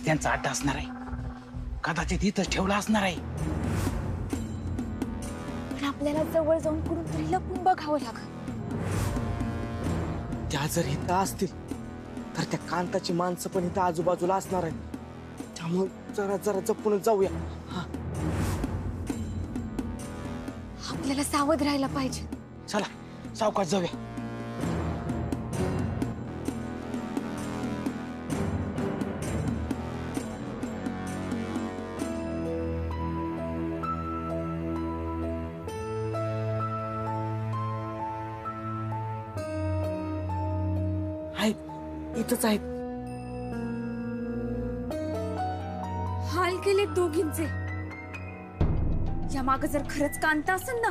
हाच त्यांचा अड्डा असणार आहे. कदाचित इथंच ठेवला असणार आहे. पण आपल्याला जवळ जाऊन कुठून लपून बघावं लागेल. त्या जर इथं असतील तर त्या कांताची माणसं पण इथं आजूबाजूला असणार आहेत. त्यामुळे जरा जरा जपून जाऊया. आपल्याला सावध राहायला पाहिजे. चला सावकाश जाऊया. आहेत इथंच आहेत. हाल केले दोघींचे. या माग जर खरंच कांता असेल ना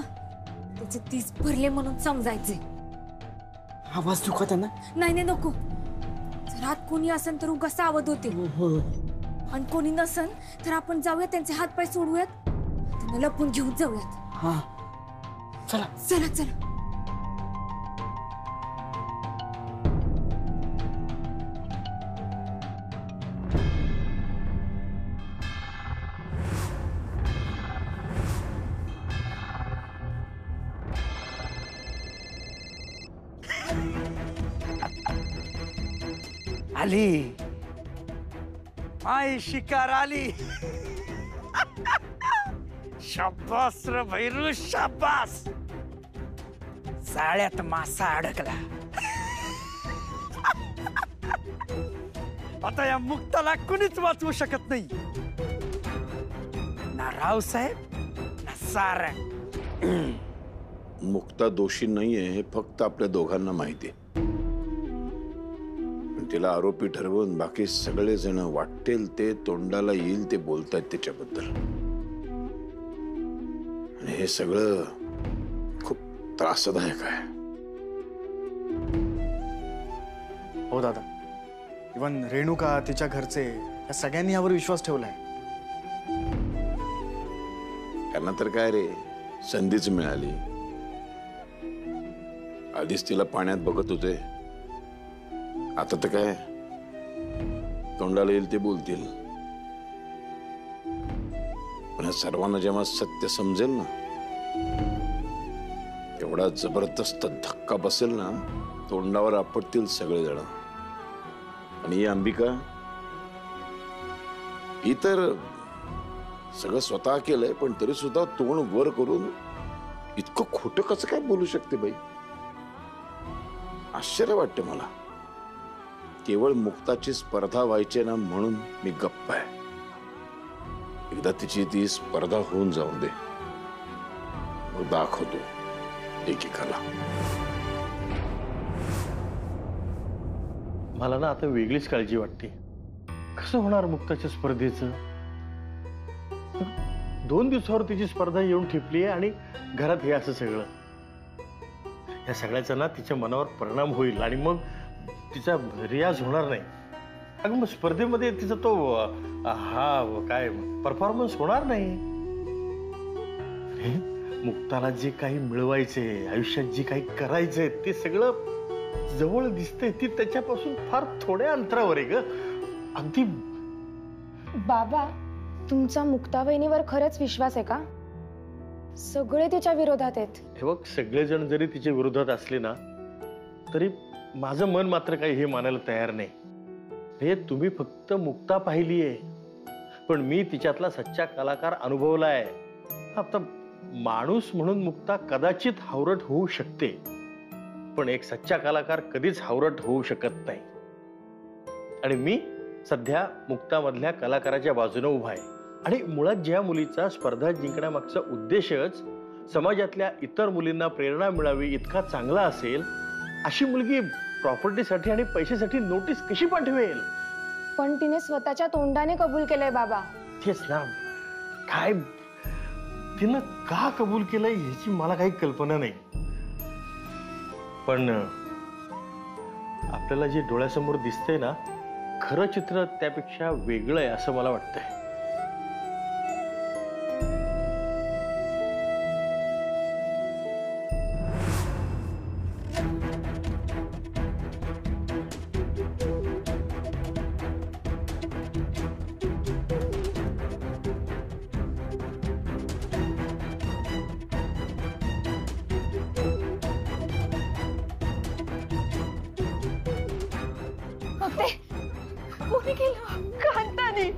त्याचे 30 भरले म्हणून समजायचे. आवाज दुखत आहे ना? नाही नाही नको. जर आत कोणी असेल तर उगा सावध होते. आणि कोणी नसेल तर आपण जाऊया त्यांचे हात पाय सोडूयात. त्यांना लपून घेऊन जाऊयात. हा चला चला चला. आली आई शिकार आली. शाबास रे भैरू शाबास. जाळ्यात मासा अडकला. आता या मुक्ताला कुणीच वाचवू शकत नाही. ना रावसाहेब ना सारंग. मुक्ता दोषी नाहीये हे फक्त आपल्या दोघांना माहिती आहे. तिला आरोपी ठरवून बाकी सगळे जण वाटेल ते तोंडाला येईल ते बोलतायत त्याच्याबद्दल. आणि हे सगळं खूप त्रासदायक आहे. हो दादा, इवन रेणुका तिच्या घरचे या सगळ्यांनी यावर विश्वास ठेवलाय. त्यांना तर काय रे संधीच मिळाली. आधीच तिला पाण्यात बघत होते. आता तर काय तोंडाला येईल ते बोलतील. पण सर्वांना जेव्हा सत्य समजेल ना एवढा जबरदस्त धक्का बसेल ना तोंडावर आपटतील सगळेजण. आणि ही अंबिका ही तर सगळं स्वतः केलंय पण तरी सुद्धा तोंड वर करून इतकं खोटं कसं काय बोलू शकते बाई. आश्चर्य वाटते मला. केवळ मुक्ताची स्पर्धा व्हायची ना म्हणून मी गप्प आहे. एकदा तिची ती स्पर्धा होऊन जाऊन दे मग दाखवतो एकेकाला. मला ना आता वेगळीच काळजी वाटते. कसं होणार मुक्ताच्या स्पर्धेचं? 2 दिवसावर तिची स्पर्धा येऊन ठेपली आहे आणि घरात हे असं सगळं. या सगळ्याचा ना तिच्या मनावर परिणाम होईल आणि मग तिचा रियाज होणार नाही. अगं मग स्पर्धेमध्ये तिचा तो हा काय परफॉर्मन्स होणार नाही. मुक्ताला जे काही मिळवायचंय आयुष्यात जे काही करायचंय ते सगळं जवळ दिसतंय. ती त्याच्यापासून फार थोड्या अंतरावर आहे ग. अगदी. बाबा, तुमचा मुक्ता वहिनीवर खरंच विश्वास आहे का? सगळे तिच्या विरोधात आहेत. हे बघ, सगळेजण जरी तिच्या विरोधात असले ना तरी माझं मन मात्र काही हे मानायला तयार नाही. हे तुम्ही फक्त मुक्ता पाहिलीये पण मी तिच्यातला सच्चा कलाकार अनुभवलाय. आता माणूस म्हणून मुक्ता कदाचित हावरट होऊ शकते पण एक सच्चा कलाकार कधीच हावरट होऊ शकत नाही. आणि मी सध्या मुक्तामधल्या कलाकाराच्या बाजूने उभा आहे. आणि मुळात ज्या मुलीचा स्पर्धा जिंकण्यामागचा उद्देशच समाजातल्या इतर मुलींना प्रेरणा मिळावी इतका चांगला असेल अशी मुलगी प्रॉपर्टीसाठी आणि पैशासाठी नोटीस कशी पाठवेल? पण तिने स्वतःच्या तोंडाने कबूल केलंय बाबा. तेच ना. काय तिनं का कबूल केलंय ह्याची मला काही कल्पना नाही. पण आपल्याला जे डोळ्यासमोर दिसतंय ना खरं चित्र त्यापेक्षा वेगळं आहे असं मला वाटतंय. बघते कोणी केलं? कांताने.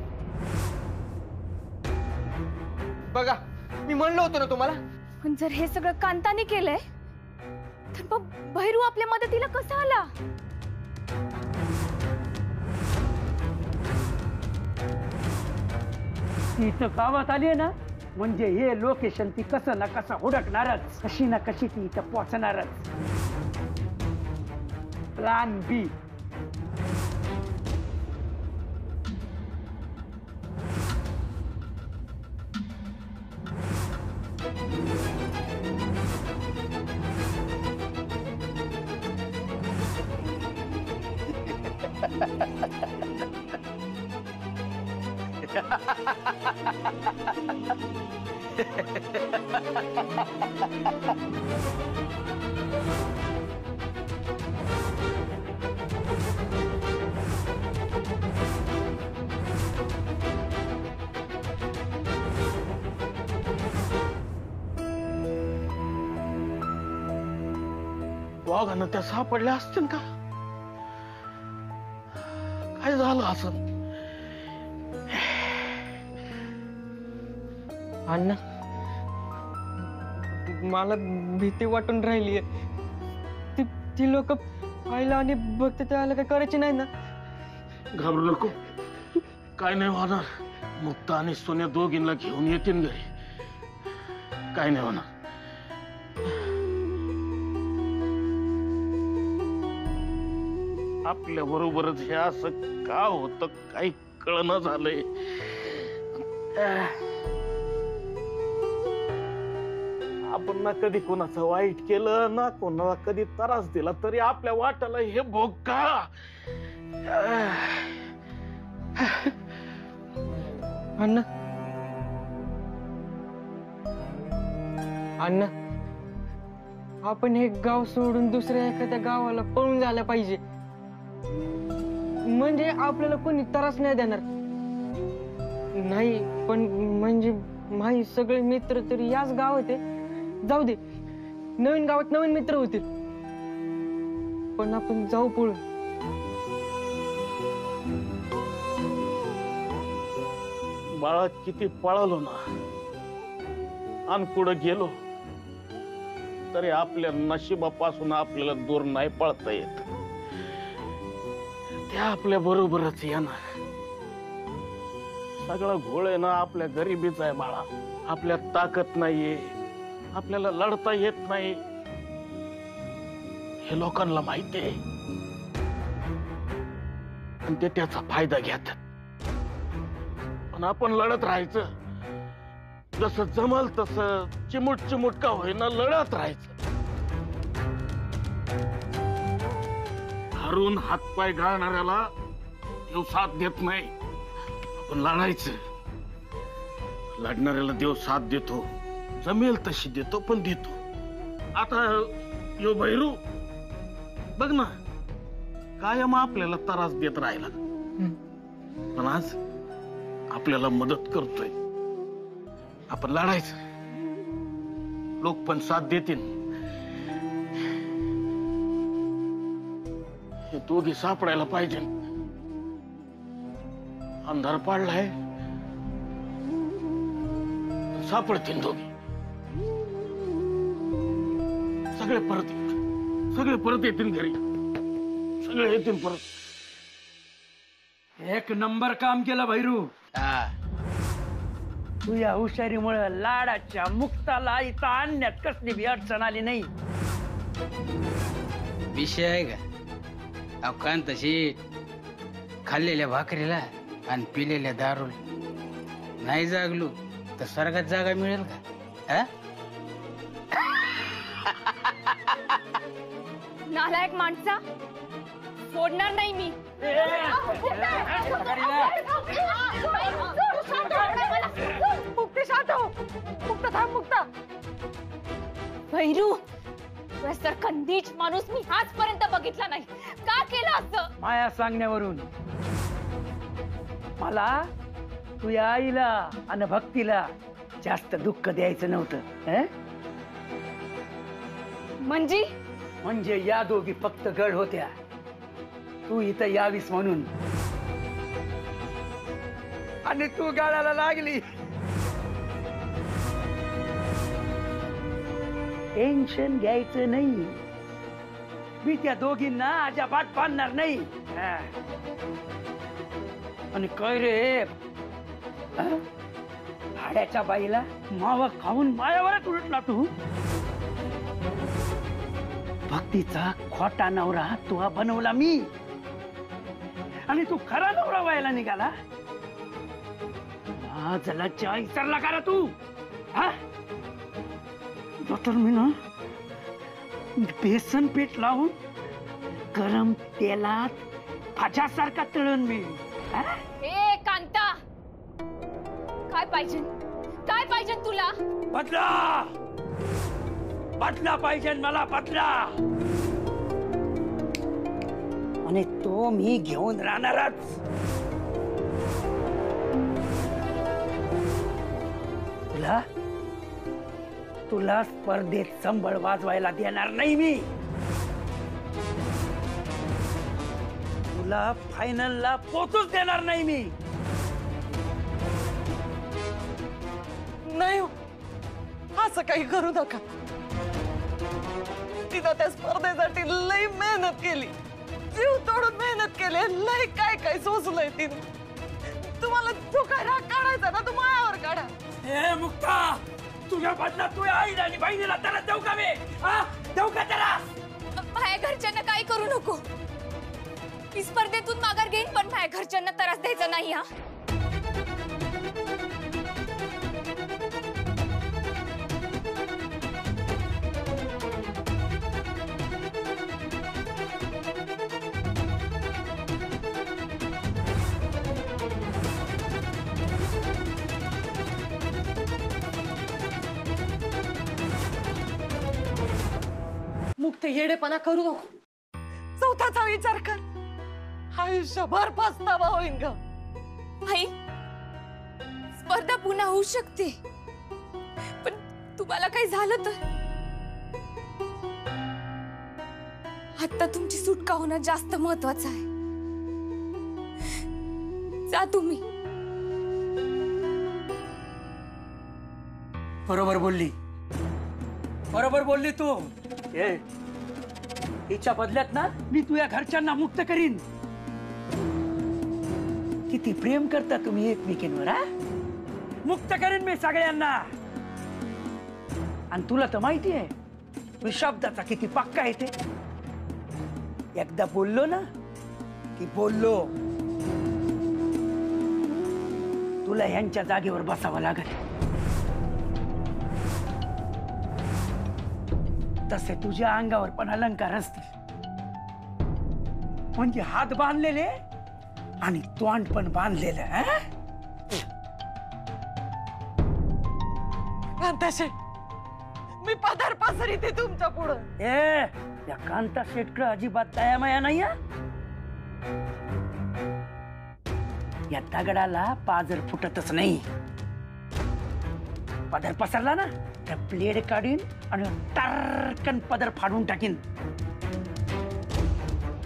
बघा मी म्हणलो होतो ना तुम्हाला. पण जर हे सगळं कांताने केलंय तर मग भैरू आपल्या मदतीला कसा आला? ती इथं गावात आली आहे ना, म्हणजे हे लोकेशन ती कसं ना कसं हुडकणारच, कशी ना कशी ती इथं पोहोचणारच. प्लॅन बी. वाघानं त्या सापडल्या असतील का? काय झालं असं? अण्णा मला भीती वाटून राहिलीये. ती लोक पाहिलं आणि बघते त्याला काय करायची नाही ना? घाबरू नको, काय नाही होणार. मुक्ता आणि सोन्या दोघींना घेऊन येतील घरी, काय नाही होणार. आपल्या बरोबरच हे असं का होतं काही कळना झालंय. आपण ना कधी कोणाचं वाईट केलं ना कोणाला कधी त्रास दिला तरी आपल्या वाट्याला हे भोग का? अण्णा अण्णा आपण हे गाव सोडून दुसऱ्या एखाद्या गावाला पळून जायला पाहिजे, म्हणजे आपल्याला कोणी त्रास नाही देणार. नाही पण म्हणजे माझे सगळे मित्र तरी याच गावात आहे. जाऊ दे, नवीन गावात नवीन मित्र होतील, पण आपण जाऊ पळून. बाळा किती पळालो ना आणि पुढे गेलो तरी आपल्या नशिबापासून आपल्याला दूर नाही पळता येत. त्या आपल्या बरोबरच येणार. सगळं घोळ आहे ना आपल्या गरिबीचा आहे बाळा. आपल्यात ताकद नाहीये, आपल्याला लढता येत नाही, हे लोकांना माहिती आहे आणि ते त्याचा फायदा घेतात. पण आपण लढत राहायचं, जसं जमल तसं चिमुट चिमुट का होईना लढत राहायचं. हरून हातपाय घालणाऱ्याला देव साथ देत नाही. आपण लढायचं, लढणाऱ्याला देव साथ देतो, जमेल तशी देतो, पण देतो. आता यो भैरू बघ ना, कायम आपल्याला त्रास देत राहिला, पण आज आपल्याला मदत करतोय. आपण लढायचं, लोक पण साथ देतील. हे दोघी सापडायला पाहिजे. अंधार पाडलाय, सापडतील दोघी. सगळे परत येतील घरी, सगळे येतील परत. एक नंबर काम केलं भैरू. तुझ्या हुशारीमुळे लाडाच्या मुक्ताला इथं आणण्यात कसली बी अडचण आली नाही. विषय आहे का? अवकांत तशी खाल्लेल्या भाकरीला आणि पिलेल्या दारूला नाही जागलो तर स्वर्गात जागा मिळेल का? नालायक माणसा, सोडणार नाही मी. भैरू, तुझ्यासारखा नीच माणूस मी आजपर्यंत बघितला नाही. का केलं असं? माया सांगण्यावरून मला तुझ्या आईला आणि भक्तीला जास्त दुःख द्यायचं नव्हतं. म्हणजे म्हणजे या दोघी फक्त गड होत्या. तू इथं यावीस म्हणून, आणि तू गाळाला लागली. टेन्शन घ्यायचं नाही, मी त्या दोघींना अजिबात पाडणार नाही. हा. आणि काय रे, भाड्याच्या बाईला मावा खाऊन मायावरच उलटला तू. भक्तीचा खोटा नवरा तू बनवला मी, आणि तू खरा नवरा व्हायला निघाला. जलाच्या विसरला का रे तू? हा, तर मी ना बेसन पीठ लावून गरम तेलात भाज्यासारखा तळून मी. ए कांता, काय पाहिजे, काय पाहिजे तुला? बदला, बदला पाहिजे मला, बदला. आणि तो मी घेऊन राहणारच. तुला तुला स्पर्धेत संबळ वाजवायला देणार नाही मी. तुला फायनलला पोचूच देणार नाही मी. नाही, असं काही करू नका. तिनं त्या स्पर्धेसाठी लई मेहनत केली, जीव तोडून मेहनत केली, लई काय काय सोचलंय तिने. तुम्हाला जो काय राग काढायचा ना, तू मायावर काढा. ए मुक्ता, तुझ्या बदला तू आईला आणि बहिणीला त्याला देऊ का मी? देऊ का त्याला? माझ्या घरच्यांना काय करू नको. मी स्पर्धेतून माघार घेईन, पण माझ्या घरच्यांना त्रास द्यायचा नाही. हा, मुक्त येडेपणा करू नको. चौथाचा विचार कर, आयुष्यभर पस्तावा होईन ग. आई, स्पर्धा पुन्हा होऊ शकते, पण तुम्हाला काही झालं तर आता तुमची सुटका होणं जास्त महत्वाचं आहे. जा तुम्ही. बरोबर बोलली, बरोबर बोलली तू. ए, हिच्या बदल्यात ना मी तुझ्या घरच्यांना मुक्त करीन. किती प्रेम करता तुम्ही एकमेकींवर. हा, मुक्त करीन मी सगळ्यांना. आणि तुला तर माहिती आहे मी शब्दाचा किती पक्का आहे ते. एकदा बोललो ना की बोललो. तुला यांच्या जागेवर बसावं लागेल. तसे तुझ्या अंगावर पण अलंकार असतील, म्हणजे हात बांधलेले आणि तोंड पण बांधलेलं. कांताशे, मी पदर पसरीते तुमच्या पुढं. ए, या कांता शेटकडे अजिबात दया माया नाही. या दगडाला पाजर फुटतच नाही. पदर पसरला ना तर प्लेड काढीन आणि टारकन पदर फाडून टाकीन.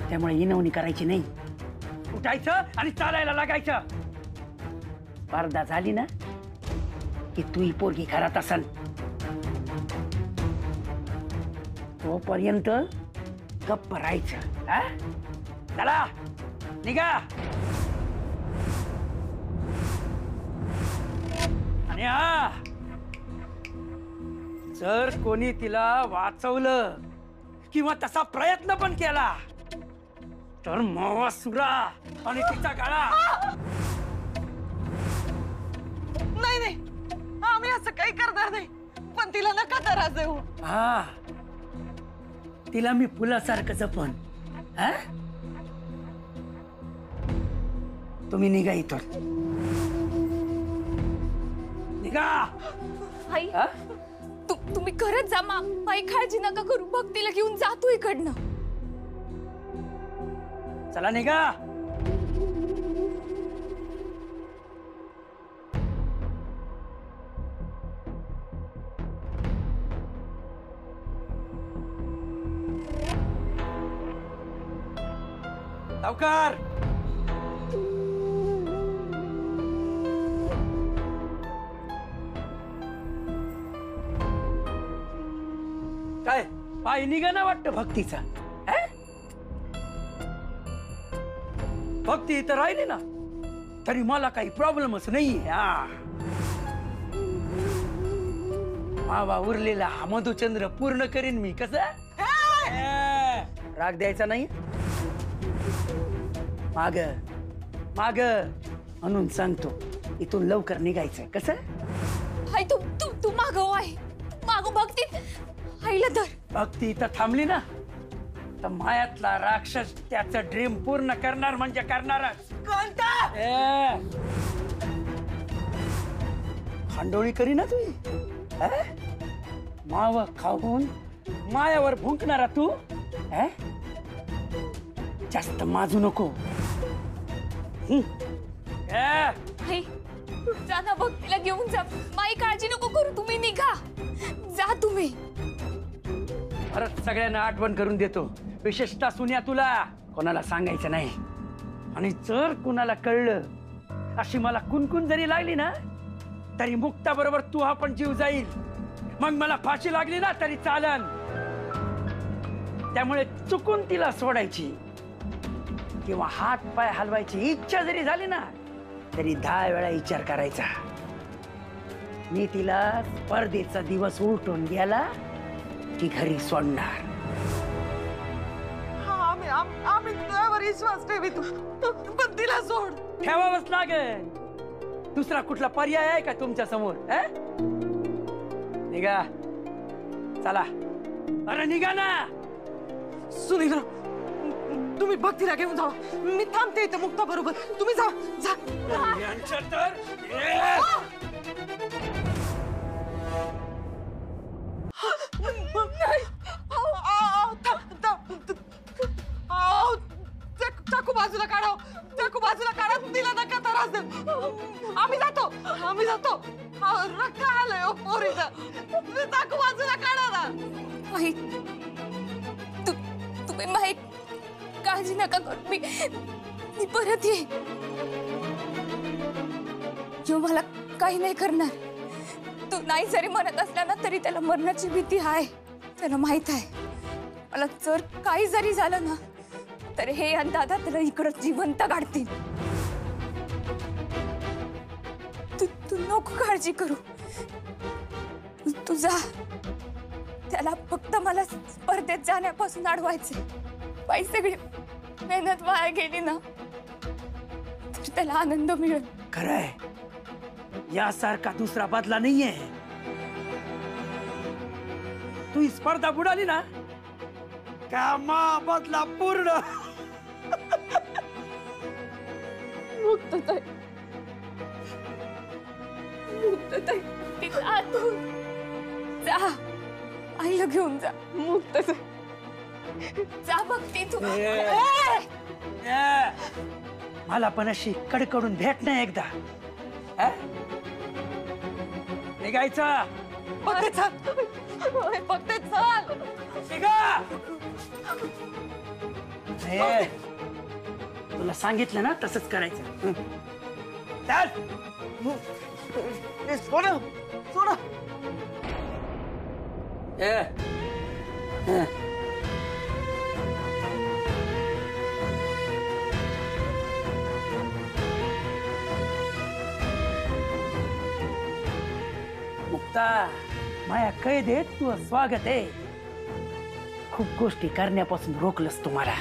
त्यामुळे इनवणी करायची नाही. उठायचं आणि चालायला लागायचं. स्पर्धा झाली ना की तू ही पोरगी घरात असल, तोपर्यंत गप्प राहायचं. चला निघा. आणि हा, जर कोणी तिला वाचवलं किंवा तसा प्रयत्न पण केला तर मावा सुरा आणि तिचा गळा. नाही नाही, आम्ही असं काही करणार नाही, पण तिला नका त्रास देऊ. हा, तिला मी फुलासारखं जपन. तुम्ही निघा इथून, निघा. आई, तुम्ही खरंच जा. आई काळजी नका करू, भक्तीला घेऊन जातो इकडनं. चला निघा. सावकार काय पाय निघाना वाटतं भक्तीचा हे? भक्ती इथं राहिली ना तरी मला काही प्रॉब्लेमच नाही. मावा उरलेला हा मधुचंद्र पूर्ण करीन मी. कसं राग द्यायचा नाही. माग माग म्हणून सांगतो इथून लवकर निघायचंय. कसं आई तू तू तू मागव आहे मागव भक्ती आईला धर. भक्ती इथं थांबली ना तर मायातला राक्षस त्याचं ड्रीम पूर्ण करणार म्हणजे करणारच. खांडोळी करी ना तुम्ही माव खाऊन मायावर भुंकणारा तू. जास्त माजू नको. आई जा ना भक्तीला घेऊन जा. माई काळजी नको करू तुम्ही निघा जा तुम्ही. परत सगळ्यांना आठवण करून देतो विशेषतः सुन्या तुला कोणाला सांगायचं नाही. आणि जर कुणाला कळलं अशी मला कुणकुण जरी लागली ना तरी मुक्ता बरोबर तू हा पण जीव जाईल. मग मला फाशी लागली ना तरी चालन. त्यामुळे चुकून तिला सोडायची किंवा हात पाय हलवायची इच्छा जरी झाली ना तरी 10 वेळा विचार करायचा. मी तिला स्पर्धेचा दिवस उलटून गेला की घरी सोडणार. आम्ही तुझ्यावर विश्वास ठेवितो पण तिला सोड. ठेवावंच लागेल. दुसरा कुठला पर्याय आहे का तुमच्या समोर? निघा चला. अरे निघा ना. सुनील तुम्ही भक्तीला घेऊन जा. मी थांबते इथे मुक्ता बरोबर. तुम्ही जा जा. चाकू बाजूला काढा. चाकू बाजूला काढा. तिला नका त्रास दे. आम्ही जातो. रक्त आलंय पोरीचं. चाकू बाजूला काढा ना. आई तुम्ही माई काळजी नका करू. मी परत ये. जो मला काही नाही करणार. तू नाही जरी म्हणत असला ना तरी त्याला मरणाची भीती आहे. त्याला माहित आहे मला जर काही जरी झालं ना तर हे आणि दादा त्याला इकडं जिवंत काढतील. तू नको काळजी करू. तू जा. त्याला फक्त मला स्पर्धेत जाण्यापासून अडवायचे. बाई सगळी मेहनत वाया गेली ना तर त्याला आनंद मिळेल. खरंय यासारखा दुसरा बदला नाहीये. तू ही स्पर्धा बुडाली ना का मा बदला पूर्ण. मुक्तताई तिला आतून जा. आईला घेऊन जा. मुक्तताई जा भक्ती तू. मला पण अशी कडकडून भेट नाही एकदा. निघायचं. फक्त चल. निघा. तुला सांगितलं ना तसंच करायचं. चल. सोडा. मुक्ता माया कैद आहे. तू स्वागत आहे. खूप गोष्टी करण्यापासून रोखलंस तुम्हाला.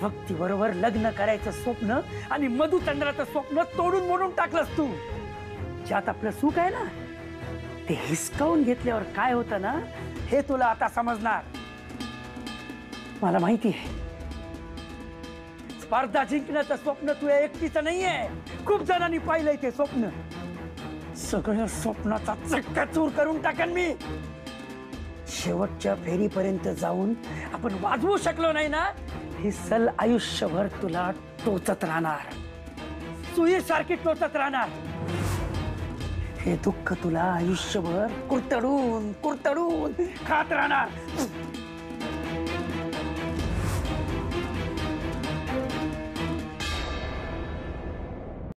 भक्ती बरोबर लग्न करायचं स्वप्न आणि मधुचंद्राचं स्वप्न तोडून मोडून टाकलंस तू. ज्यात आपलं सुख आहे ना ते हिसकावून घेतल्यावर काय होतं ना हे तुला आता समजणार. मला माहिती आहे स्पर्धा जिंकण्याचं स्वप्न तुझ्या एकटीचं नाहीये. खूप जणांनी पाहिलंय ते स्वप्न. सगळ्या स्वप्नाचा चक्काचूर करून टाकेन मी. शेवटच्या फेरीपर्यंत जाऊन आपण वाजवू शकलो नाही ना हे सल आयुष्यभर तुला टोचत राहणार. सुईसारखी टोचत राहणार. हे दुःख तुला आयुष्यभर कुरतडून कुरतडून खात राहणार.